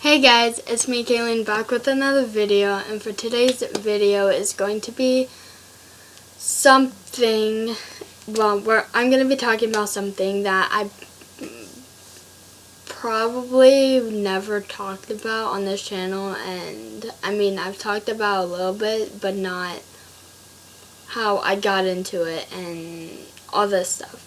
Hey guys, it's me Kaylin back with another video, and for today's video is going to be something, where I'm going to be talking about something that I probably never talked about on this channel, and I mean I've talked about a little bit, but not how I got into it and all this stuff.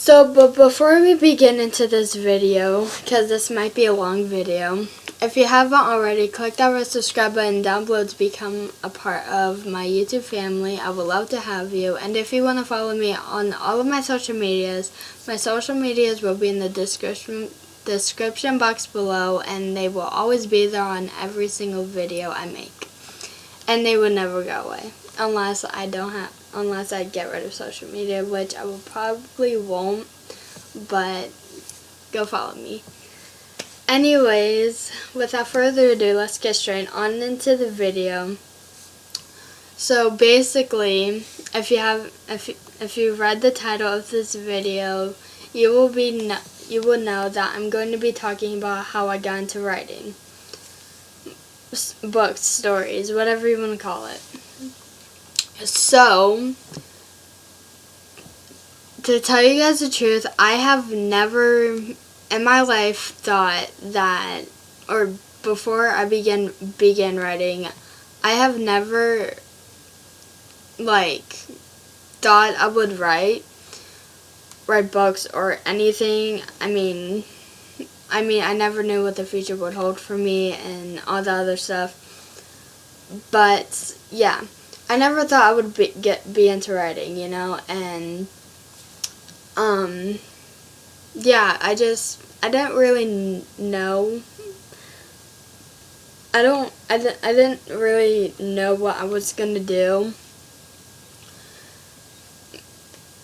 So, but before we begin into this video, because this might be a long video, if you haven't already, click that red subscribe button down below to become a part of my YouTube family. I would love to have you. And if you want to follow me on all of my social medias will be in the description box below, and they will always be there on every single video I make. And they will never go away unless I get rid of social media, which I will probably won't, but go follow me. Anyways, without further ado, let's get straight on into the video. So basically, if you read the title of this video, you will know that I'm going to be talking about how I got into writing. Books, stories, whatever you want to call it. So, to tell you guys the truth, I have never in my life thought that, or before I began writing, I have never thought I would write books or anything. I mean I never knew what the future would hold for me and all the other stuff. But yeah, I never thought I would be into writing, you know, and yeah, I didn't really know. I didn't really know what I was gonna do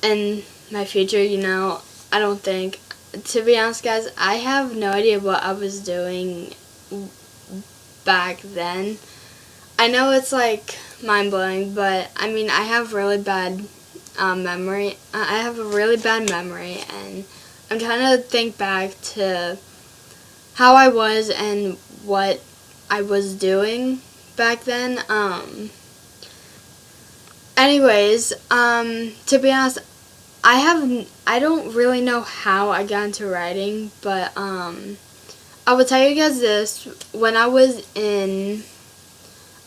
in my future, you know. I don't think, to be honest guys, I have no idea what I was doing back then. I know it's like mind-blowing, but I mean I have really bad memory. I have a really bad memory, and I'm trying to think back to how I was and what I was doing back then. Anyways, to be honest, I don't really know how I got into writing, but I will tell you guys this. When I was in,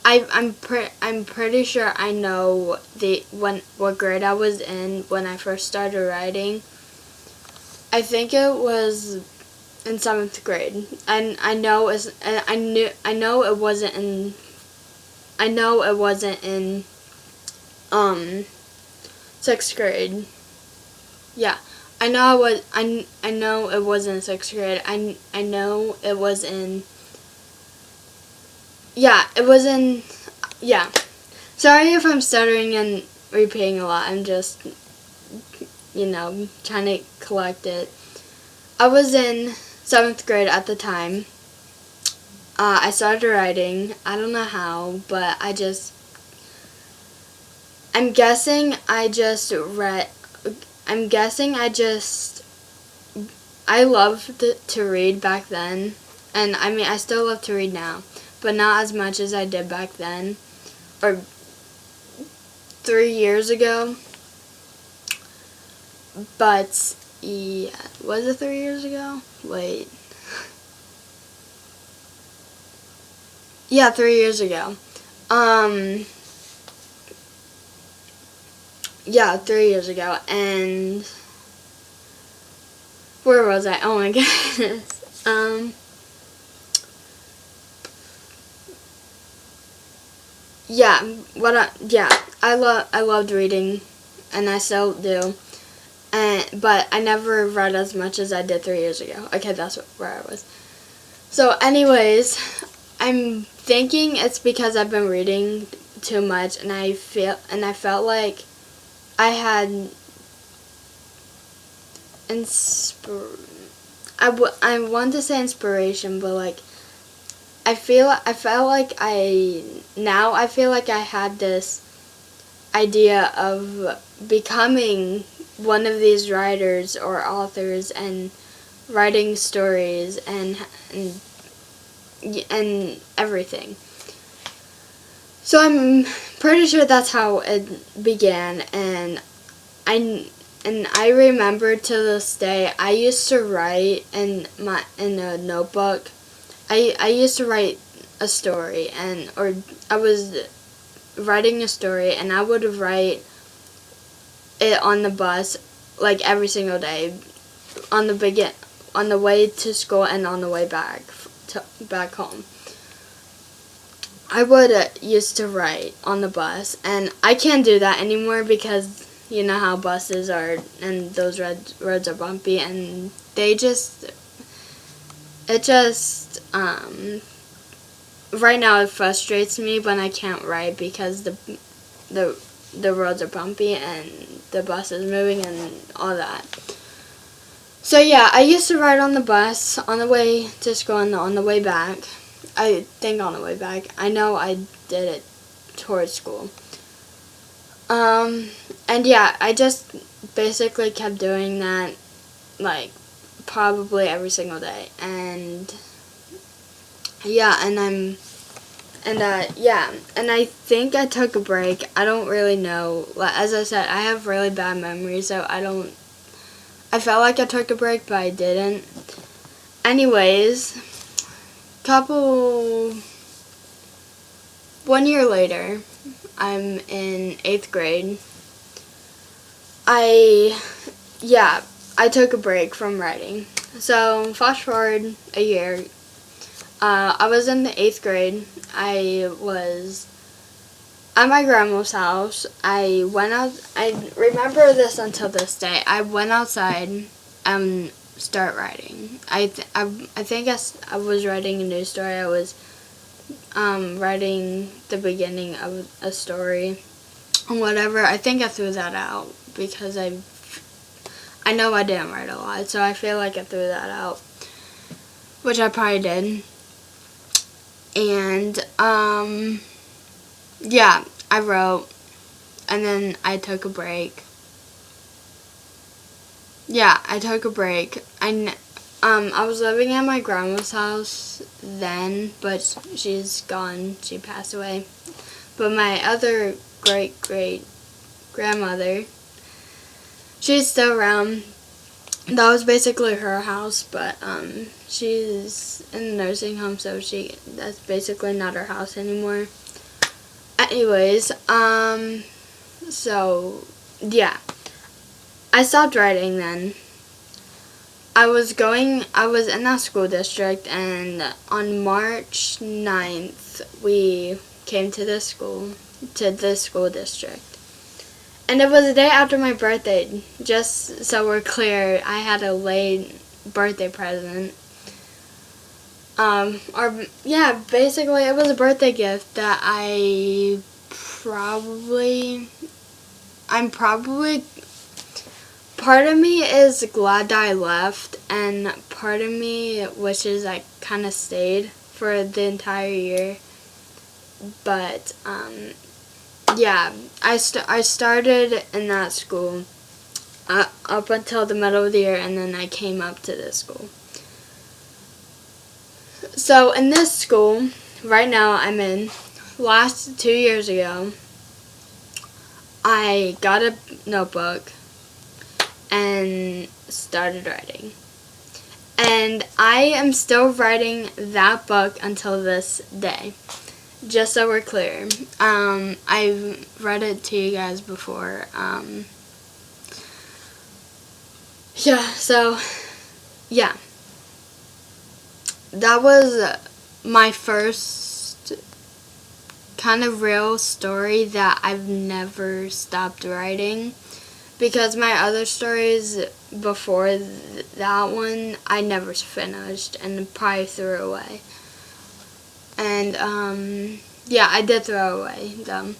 I'm pretty sure I know what grade I was in when I first started writing. I think it was in 7th grade, and I know it wasn't in 6th grade. Yeah, I know it wasn't in 6th grade. I know it was in. Yeah, it was in. Yeah. Sorry if I'm stuttering and repeating a lot. I'm just, you know, trying to collect it. I was in 7th grade at the time. I started writing. I don't know how, but I'm guessing I loved to read back then, and I mean I still love to read now, but not as much as I did back then, or 3 years ago. But yeah, was it 3 years ago? Wait. Yeah, 3 years ago. Yeah, 3 years ago, and where was I? Oh my goodness. Yeah, I loved reading, and I still do. But I never read as much as I did 3 years ago. Okay, that's where I was. So anyways, I'm thinking it's because I've been reading too much, and I felt like I had I want to say inspiration, but like I felt like I feel like I had this idea of becoming one of these writers or authors and writing stories and and everything. So I'm pretty sure that's how it began, and I remember to this day. I used to write in a notebook. I used to write a story, or I was writing a story, and I would write it on the bus like every single day, on the way to school and on the way back home. I would used to write on the bus, and I can't do that anymore because you know how buses are, and those roads are bumpy, and it just right now it frustrates me when I can't write because the roads are bumpy and the bus is moving and all that. So yeah, I used to ride on the bus on the way to school and on the way back. I think on the way back. I know I did it towards school. And yeah, I just basically kept doing that, like, probably every single day. And yeah, and I think I took a break. I don't really know. As I said, I have really bad memory, so I felt like I took a break, but I didn't. Anyways, 1 year later, I'm in 8th grade. I took a break from writing. So fast forward a year. I was in the 8th grade. I was at my grandma's house. I went out. I remember this until this day. I went outside and start writing. I think I was writing a news story. I was writing the beginning of a story, whatever. I think I threw that out because I know I didn't write a lot, so I feel like I threw that out, which I probably did. And yeah, I wrote, and then I took a break. Yeah, I took a break. I was living at my grandma's house then, but she's gone. She passed away. But my other great grandmother, she's still around. That was basically her house, but she's in a nursing home, so that's basically not her house anymore. Anyways, so yeah, I stopped writing then. I was in that school district, and on March 9th, we came to this school district. And it was the day after my birthday. Just so we're clear, I had a late birthday present. Basically it was a birthday gift that I'm probably, part of me is glad that I left, and part of me wishes I kind of stayed for the entire year. But yeah, I started in that school up until the middle of the year, and then I came up to this school. So in this school, right now I'm in, last 2 years ago, I got a notebook and started writing. And I am still writing that book until this day. Just so we're clear. I've read it to you guys before. Yeah. That was my first kind of real story that I've never stopped writing. Because my other stories before that one, I never finished and probably threw away. And, yeah, I did throw away them.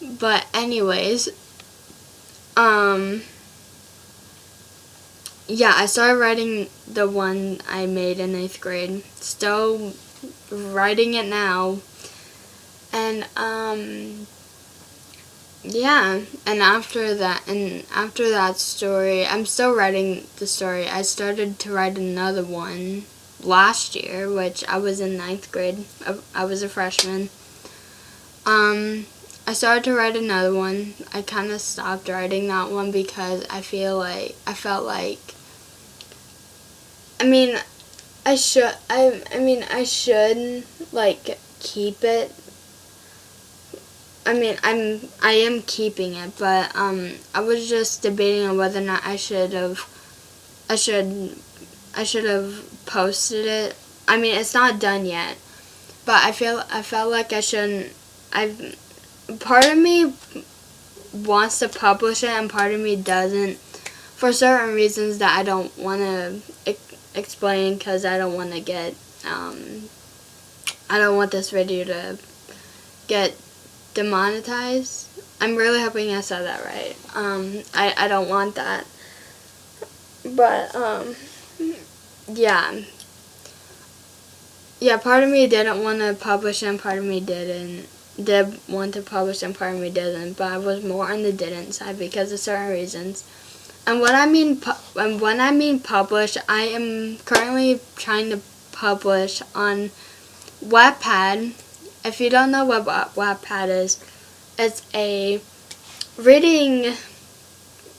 But anyways, yeah, I started writing the one I made in 8th grade. Still writing it now. And, yeah, and after that story, I'm still writing the story. I started to write another one last year, which I was in 9th grade. I was a freshman. I started to write another one. I kind of stopped writing that one because I felt like, I mean, I should like keep it. I am keeping it, but I was just debating on whether or not I should have posted it. I mean, it's not done yet, but I felt like I shouldn't. Part of me wants to publish it, and part of me doesn't, for certain reasons that I don't want to explain, because I don't want to get I don't want this video to get demonetized. I'm really hoping I said that right. I don't want that. But yeah, part of me didn't want to publish and part of me did want to publish and part of me didn't, but I was more on the didn't side because of certain reasons. And when I mean publish, I am currently trying to publish on Wattpad. If you don't know what Wattpad is, it's a reading,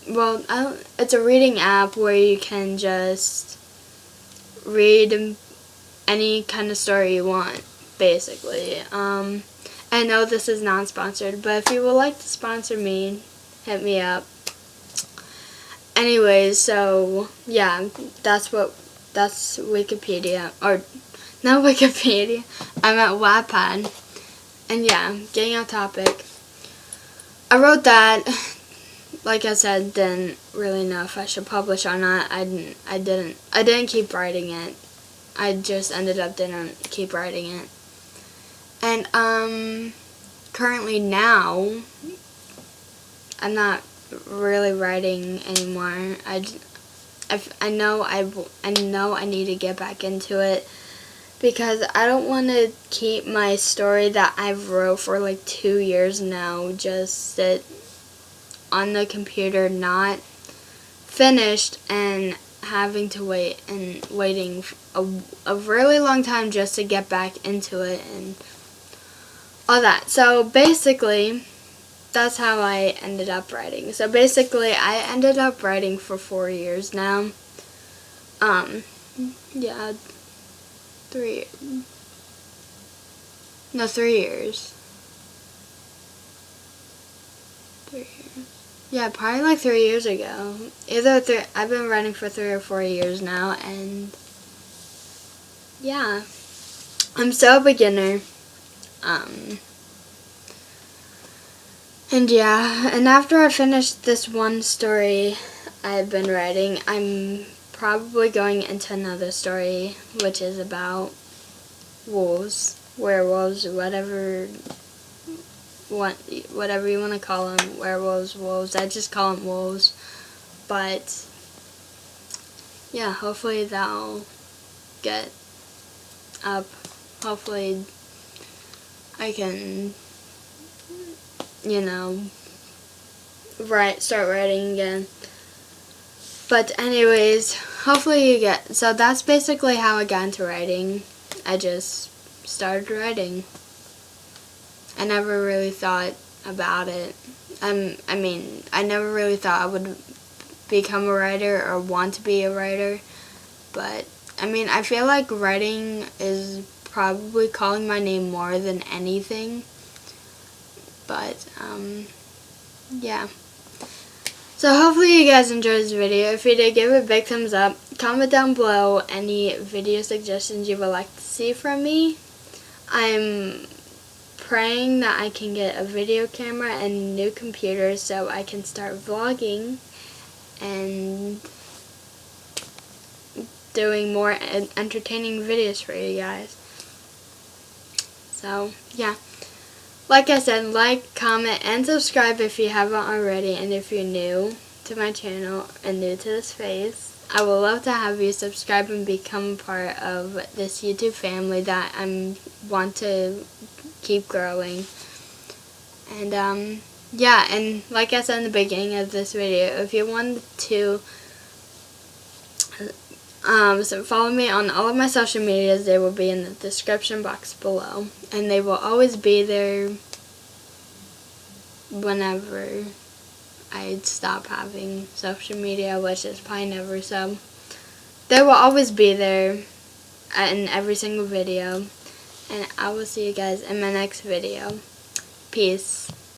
it's a reading app where you can just read any kind of story you want, basically. I know this is non-sponsored, but if you would like to sponsor me, hit me up. Anyways, so yeah, that's Wikipedia, or not Wikipedia, I'm at Wattpad. And yeah, getting off topic, I wrote that, like I said, didn't really know if I should publish or not. I didn't keep writing it. I just ended up didn't keep writing it. And currently now, I'm not really writing anymore. I know I need to get back into it, because I don't want to keep my story that I've wrote for like 2 years now just sit on the computer not finished and having to waiting a really long time just to get back into it and all that. So basically, that's how I ended up writing. So basically, I ended up writing for 4 years now. Yeah, 3 years. 3 years. Yeah, probably like 3 years ago. I've been writing for 3 or 4 years now, and yeah, I'm still a beginner. And yeah, and after I finish this one story I've been writing, I'm probably going into another story, which is about wolves, werewolves, whatever you want to call them, werewolves, wolves. I just call them wolves. But yeah, hopefully that'll get up. Hopefully I can, start writing again. But anyways, hopefully so that's basically how I got into writing. I just started writing. I never really thought about it. I never really thought I would become a writer or want to be a writer. But, I feel like writing is probably calling my name more than anything. But, yeah. So hopefully you guys enjoyed this video. If you did, give it a big thumbs up. Comment down below any video suggestions you would like to see from me. I'm praying that I can get a video camera and a new computer so I can start vlogging and doing more entertaining videos for you guys. So, yeah. Like I said, like, comment, and subscribe if you haven't already, and if you're new to my channel and new to this face, I would love to have you subscribe and become part of this YouTube family that I want to keep growing. And, yeah, and like I said in the beginning of this video, if you want to So follow me on all of my social medias. They will be in the description box below. And they will always be there whenever I stop having social media, which is probably never. So they will always be there in every single video. And I will see you guys in my next video. Peace.